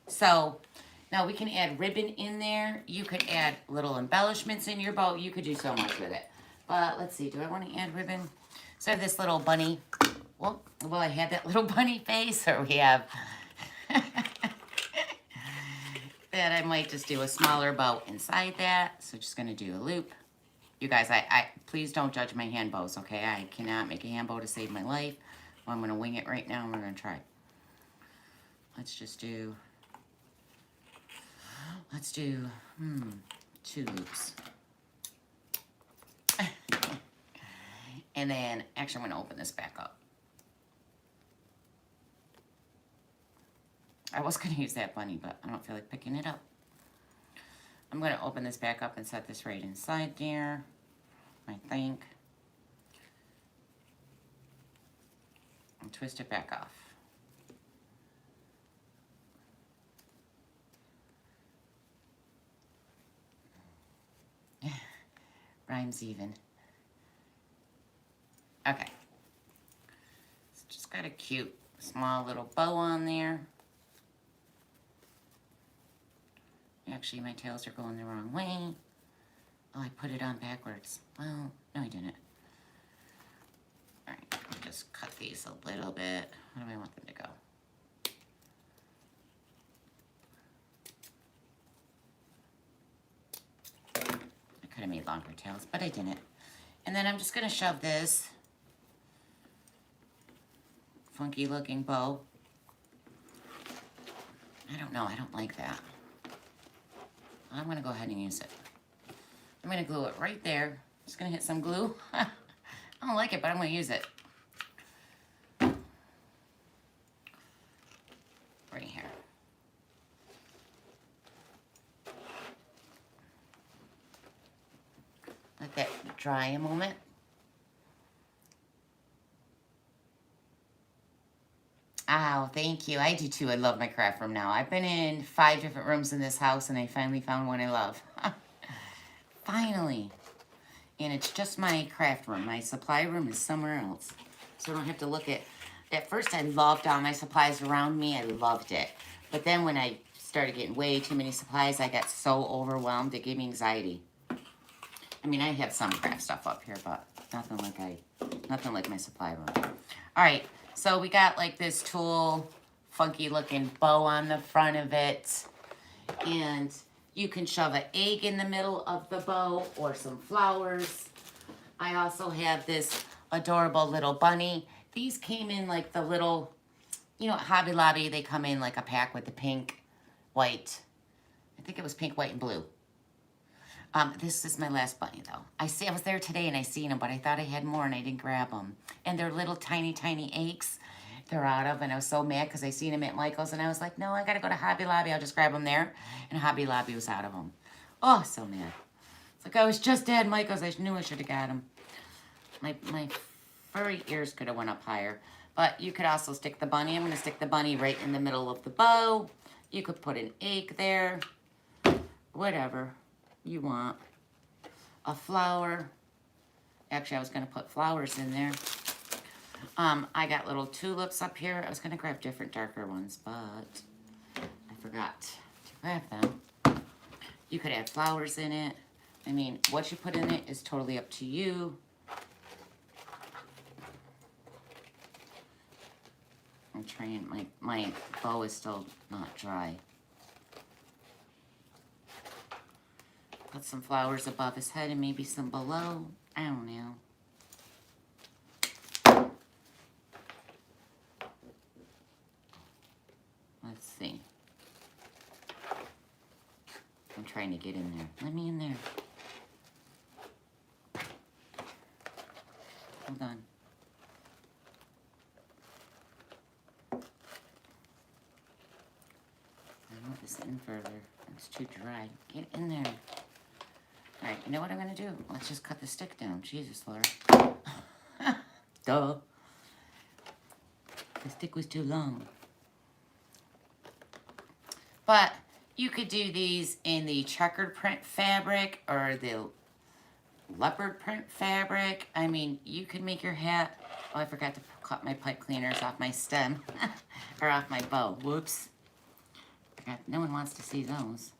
So now we can add ribbon in there. You could add little embellishments in your bow. You could do so much with it. But let's see. Do I want to add ribbon? So I have this little bunny. Well, I had that little bunny face, or we have that I might just do a smaller bow inside that. So just going to do a loop. You guys, I please don't judge my hand bows, okay? I cannot make a hand bow to save my life. Well, I'm going to wing it right now, and we're going to try. Let's just do, 2 loops. And then, actually, I'm going to open this back up. I was going to use that bunny, but I don't feel like picking it up. I'm going to open this back up and set this right inside there, I think. And twist it back off. Rhymes even. Okay. So just got a cute small little bow on there. Actually, my tails are going the wrong way. Oh, I put it on backwards. Well, no, I didn't. All right, I'll just cut these a little bit. How do I want them to go? I could have made longer tails, but I didn't. And then I'm just going to shove this funky looking bow. I don't know, I don't like that. I'm going to go ahead and use it. I'm going to glue it right there. Just going to hit some glue. I don't like it, but I'm going to use it. Right here. Let that dry a moment. Oh, thank you. I do too. I love my craft room now. I've been in 5 different rooms in this house, and I finally found one I love. Finally. And it's just my craft room. My supply room is somewhere else. So I don't have to look at first I loved all my supplies around me. I loved it. But then when I started getting way too many supplies. I got so overwhelmed, it gave me anxiety. I mean, I have some craft stuff up here, but nothing like my supply room. All right, so we got like this tulle, funky looking bow on the front of it. And you can shove an egg in the middle of the bow or some flowers. I also have this adorable little bunny. These came in like the little, you know, at Hobby Lobby, they come in like a pack with the pink, white. I think it was pink, white, and blue. This is my last bunny though. I was there today and I seen them, but I thought I had more and I didn't grab them. And they're little tiny, tiny eggs they're out of, and I was so mad because I seen them at Michael's and I was like, no, I gotta go to Hobby Lobby. I'll just grab them there. And Hobby Lobby was out of them. Oh, so mad. It's like I was just at Michael's. I knew I should have got them. My furry ears could have went up higher. But you could also stick the bunny. I'm gonna stick the bunny right in the middle of the bow. You could put an egg there. Whatever you want. A flower. Actually, I was gonna put flowers in there. I got little tulips up here. I was gonna grab different darker ones, but I forgot to grab them. You could add flowers in it. I mean, what you put in it is totally up to you. I'm trying, my bow is still not dry. Put some flowers above his head and maybe some below. I don't know. Let's see. I'm trying to get in there. Let me in there. Hold on. I want this in further. It's too dry. Get in there. All right, you know what I'm gonna do? Let's just cut the stick down. Jesus, Laura. Duh. The stick was too long. But you could do these in the checkered print fabric or the leopard print fabric. I mean, you could make your hat. Oh, I forgot to cut my pipe cleaners off my stem or off my bow. Whoops. Forgot. No one wants to see those.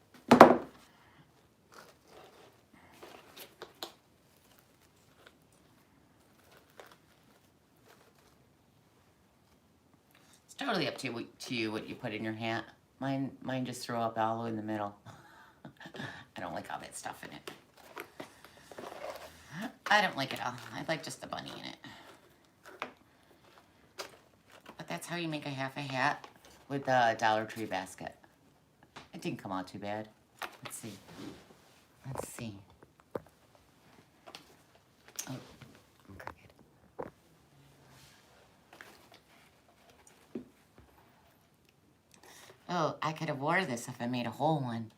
It's totally up to you what you put in your hat. Mine just throw up all the way in the middle. I don't like all that stuff in it. I don't like it all. I like just the bunny in it. But that's how you make a half a hat with the Dollar Tree basket. It didn't come out too bad. Let's see. Let's see. Oh, I'm crooked. Oh, I could have wore this if I made a whole one.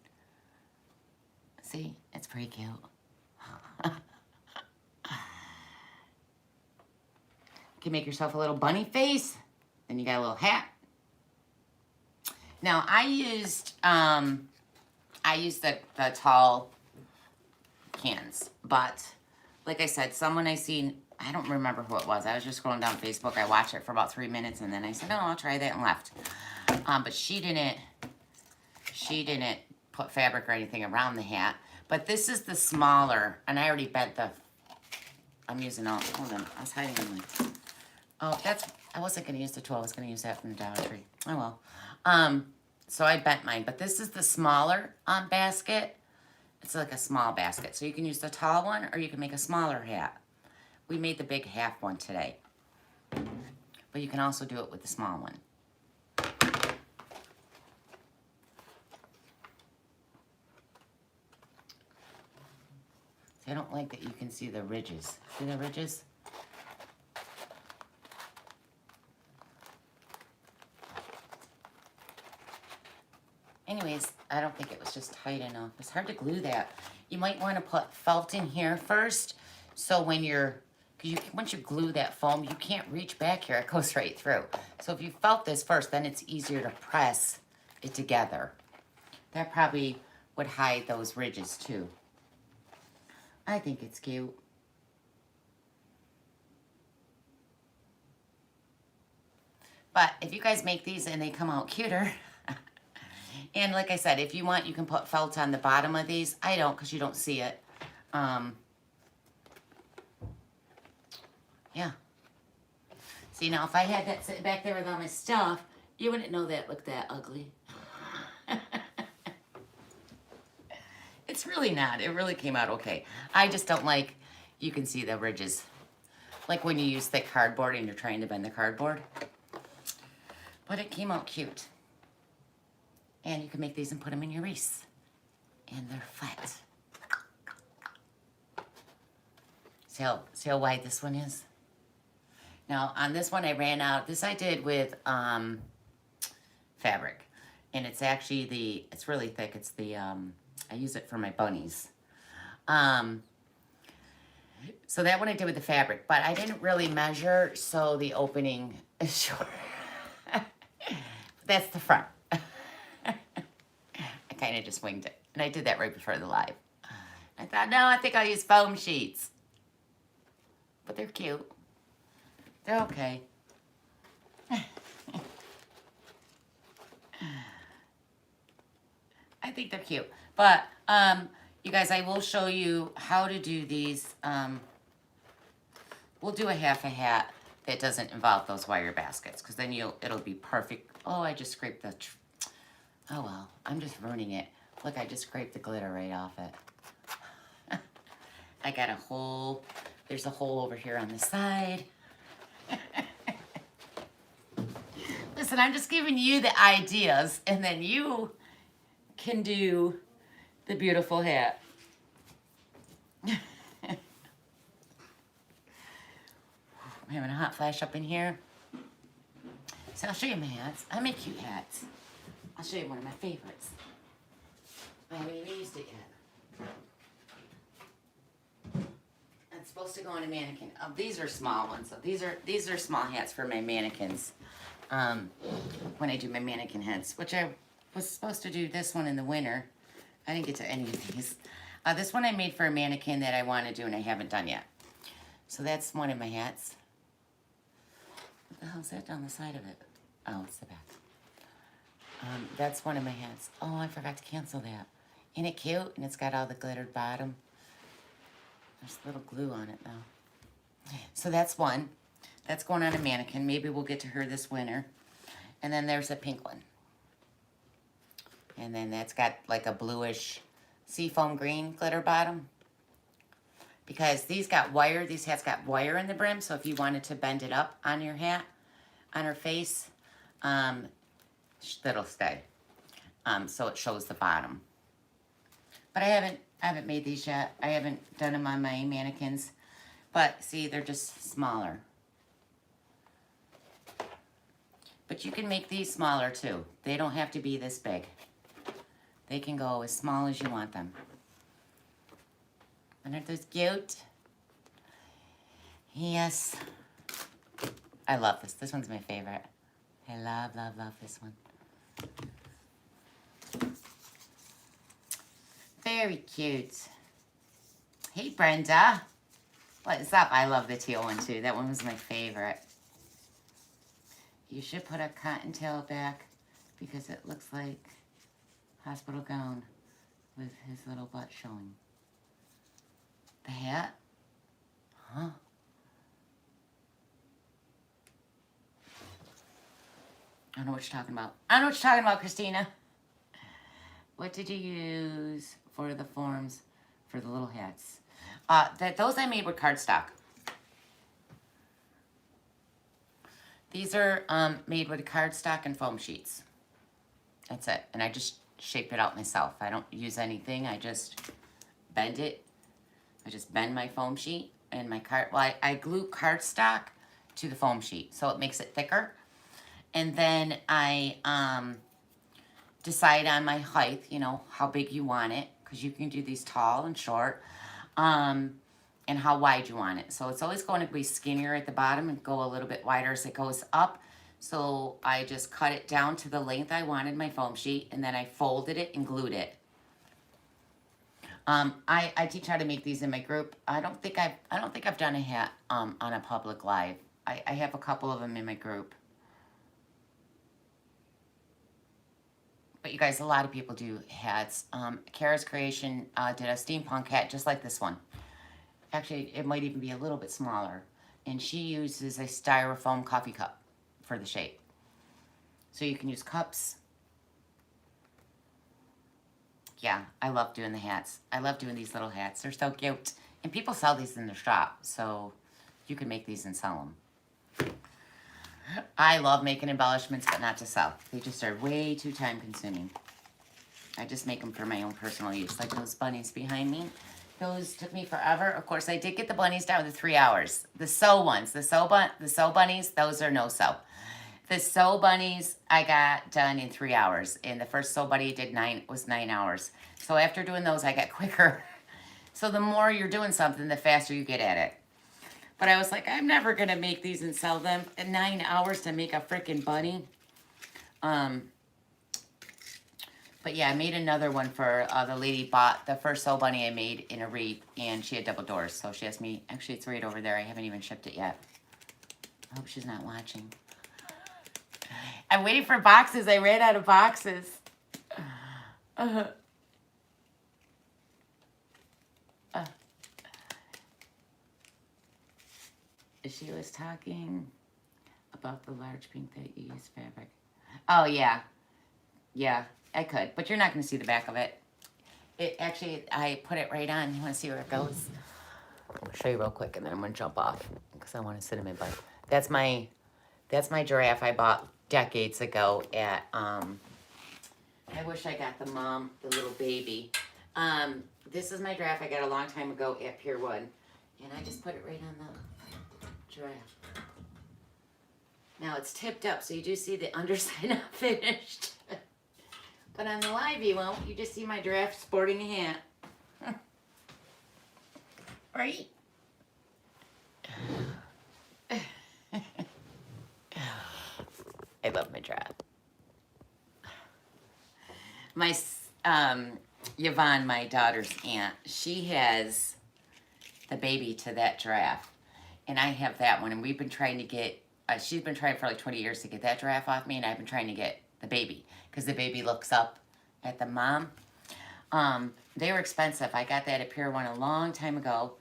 See, it's pretty cute. You can make yourself a little bunny face. Then you got a little hat. Now I used the tall cans, but like I said, someone I seen, I don't remember who it was. I was just scrolling down Facebook. I watched it for about 3 minutes and then I said, oh, I'll try that and left. But she didn't put fabric or anything around the hat. But this is the smaller, and I already bent the, I'm using all, hold on, I was hiding in my, oh, I wasn't going to use the tool. I was going to use that from the Dollar Tree. Oh, well. So I bent mine. But this is the smaller basket. It's like a small basket. So you can use the tall one, or you can make a smaller hat. We made the big half one today. But you can also do it with the small one. I don't like that you can see the ridges. See the ridges? Anyways, I don't think it was just tight enough. It's hard to glue that. You might want to put felt in here first. So when once you glue that foam, you can't reach back here. It goes right through. So if you felt this first, then it's easier to press it together. That probably would hide those ridges too. I think it's cute. But if you guys make these and they come out cuter, And like I said, if you want, you can put felt on the bottom of these. I don't, because you don't see it. Yeah. See, now if I had that sitting back there with all my stuff, you wouldn't know that looked that ugly. It's really not. It really came out okay. I just don't like, you can see the ridges. Like when you use thick cardboard and you're trying to bend the cardboard. But it came out cute. And you can make these and put them in your wreaths. And they're flat. See how wide this one is? Now, on this one I ran out. This I did with fabric. And it's actually it's really thick. It's the, I use it for my bunnies. So that one I did with the fabric. But I didn't really measure, so the opening is short. That's the front. I kind of just winged it. And I did that right before the live. I thought, no, I think I'll use foam sheets. But they're cute. They're okay. I think they're cute. But, you guys, I will show you how to do these. We'll do a half a hat that doesn't involve those wire baskets, because then it'll be perfect. Oh, I just scraped the, oh well, I'm just ruining it. Look, I just scraped the glitter right off it. I got a hole, there's a hole over here on the side. Listen, I'm just giving you the ideas, and then you can do the beautiful hat. I'm having a hot flash up in here. So I'll show you my hats. I make cute hats. I'll show you one of my favorites. I haven't even used it yet. It's supposed to go on a mannequin. Oh, these are small ones. So these are small hats for my mannequins. When I do my mannequin heads, which I was supposed to do this one in the winter. I didn't get to any of these. This one I made for a mannequin that I want to do and I haven't done yet. So that's one of my hats. What the hell's that down the side of it? Oh, it's the back. That's one of my hats. Oh, I forgot to cancel that. Isn't it cute? And it's got all the glittered bottom. There's a little glue on it though. So that's one. That's going on a mannequin. Maybe we'll get to her this winter. And then there's a pink one. And then that's got like a bluish seafoam green glitter bottom. Because these hats got wire in the brim, so if you wanted to bend it up on your hat, on her face, that'll stay. So it shows the bottom. But I haven't made these yet. I haven't done them on my mannequins. But see, they're just smaller. But you can make these smaller too. They don't have to be this big. They can go as small as you want them. Aren't those cute? Yes. I love this. This one's my favorite. I love, love, love this one. Very cute. Hey, Brenda. What's up? I love the teal one, too. That one was my favorite. You should put a cottontail back because it looks like hospital gown with his little butt showing. The hat? Huh? I don't know what you're talking about. I don't know what you're talking about, Christina. What did you use for the forms for the little hats? Those I made with cardstock. These are made with cardstock and foam sheets. That's it. And I just shaped it out myself. I don't use anything. I just bend it. I just bend my foam sheet and my I glue cardstock to the foam sheet so it makes it thicker. And then I decide on my height, you know, how big you want it, because you can do these tall and short, and how wide you want it. So it's always going to be skinnier at the bottom and go a little bit wider as it goes up. So I just cut it down to the length I wanted my foam sheet, and then I folded it and glued it. I teach how to make these in my group. I don't think I've done a hat on a public live. I have a couple of them in my group. But you guys, a lot of people do hats. Kara's Creation did a steampunk hat just like this one. Actually, it might even be a little bit smaller. And she uses a styrofoam coffee cup for the shape. So you can use cups. Yeah, I love doing the hats. I love doing these little hats. They're so cute. And people sell these in their shop, so you can make these and sell them. I love making embellishments, but not to sell. They just are way too time consuming. I just make them for my own personal use, like those bunnies behind me. Those took me forever. Of course, I did get the bunnies down to 3 hours. The sew ones, the sew bunnies, those are no sew. The sew bunnies I got done in 3 hours, and the first sew bunny was 9 hours. So after doing those, I got quicker. So the more you're doing something, the faster you get at it. But I was like, I'm never gonna make these and sell them. 9 hours to make a freaking bunny. But yeah, I made another one for the lady bought the first sew bunny I made in a wreath, and she had double doors. So she asked me, actually it's right over there. I haven't even shipped it yet. I hope she's not watching. I'm waiting for boxes. I ran out of boxes. She was talking about the large pink that you use fabric. Oh, yeah. Yeah, I could. But you're not going to see the back of it. It actually, I put it right on. You want to see where it goes? I'll show you real quick, and then I'm going to jump off because I want to sit in my butt. That's my giraffe I bought decades ago at, I wish I got the mom, the little baby. This is my giraffe I got a long time ago at Pier 1. And I just put it right on the giraffe. Now it's tipped up, so you do see the underside not finished. But on the live you won't. You just see my giraffe sporting a hat. Right? I love my giraffe. My Yvonne, my daughter's aunt, she has the baby to that giraffe. And I have that one, and we've been trying to get, she's been trying for like 20 years to get that giraffe off me, and I've been trying to get the baby, because the baby looks up at the mom. They were expensive. I got that at Pier 1 a long time ago.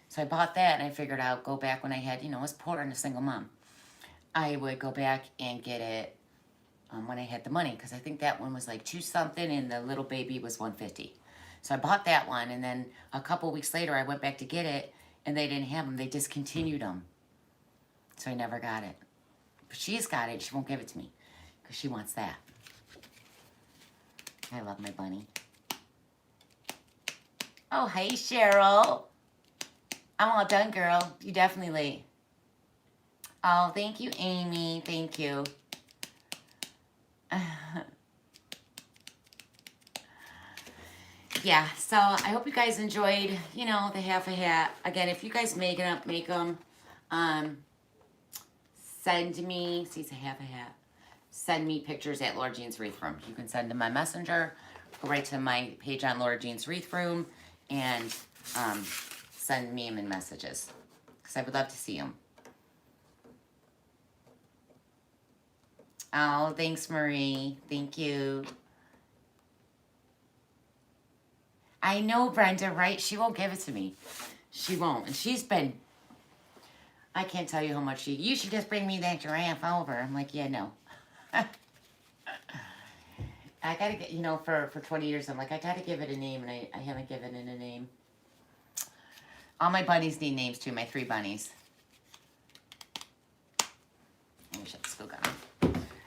So I bought that, and I figured I'll go back when I had, I was poor and a single mom. I would go back and get it when I had the money, because I think that one was like 2 something, and the little baby was 150. So I bought that one, and then a couple weeks later, I went back to get it, and they didn't have them. They discontinued them. So I never got it. But she's got it. She won't give it to me because she wants that. I love my bunny. Oh, hey, Cheryl. I'm all done, girl. You definitely late. Oh, thank you, Amy. Thank you. Yeah, so I hope you guys enjoyed, the half a hat. Again, if you guys make them. Send me, see, it's a half a hat. Send me pictures at Laura Jean's Wreath Room. You can send them my messenger, go right to my page on Laura Jean's Wreath Room, and send me them in messages, because I would love to see them. Oh, thanks, Marie. Thank you. I know, Brenda, right? She won't give it to me. She won't. And she's been, I can't tell you how much you should just bring me that giraffe over. I'm like, yeah, no. I gotta get, for 20 years, I'm like, I gotta give it a name, and I haven't given it a name. All my bunnies need names, too, my 3 bunnies. Let me shut this go down.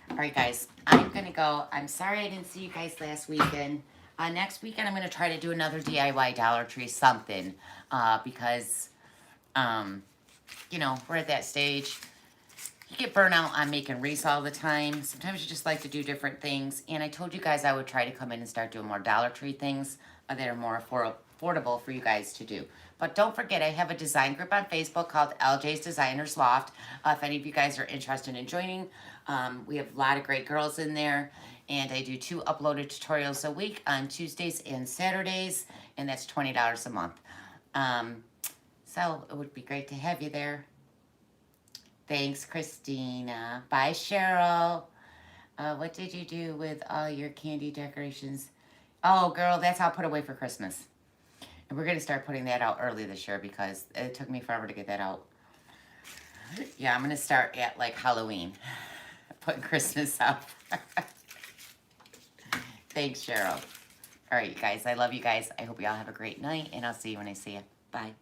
All right, guys, I'm gonna go. I'm sorry I didn't see you guys last weekend. Next weekend, I'm going to try to do another DIY Dollar Tree something, because, we're at that stage. You get burnt out on making wreaths all the time. Sometimes you just like to do different things. And I told you guys I would try to come in and start doing more Dollar Tree things that are more affordable for you guys to do. But don't forget, I have a design group on Facebook called LJ's Designers Loft. If any of you guys are interested in joining, we have a lot of great girls in there. And I do 2 uploaded tutorials a week on Tuesdays and Saturdays, and that's $20 a month. So it would be great to have you there. Thanks, Christina. Bye, Cheryl. What did you do with all your candy decorations? Oh, girl, that's how I put away for Christmas. And we're going to start putting that out early this year because it took me forever to get that out. Yeah, I'm going to start at like Halloween. Putting Christmas up. Thanks, Cheryl. All right, you guys. I love you guys. I hope you all have a great night, and I'll see you when I see you. Bye.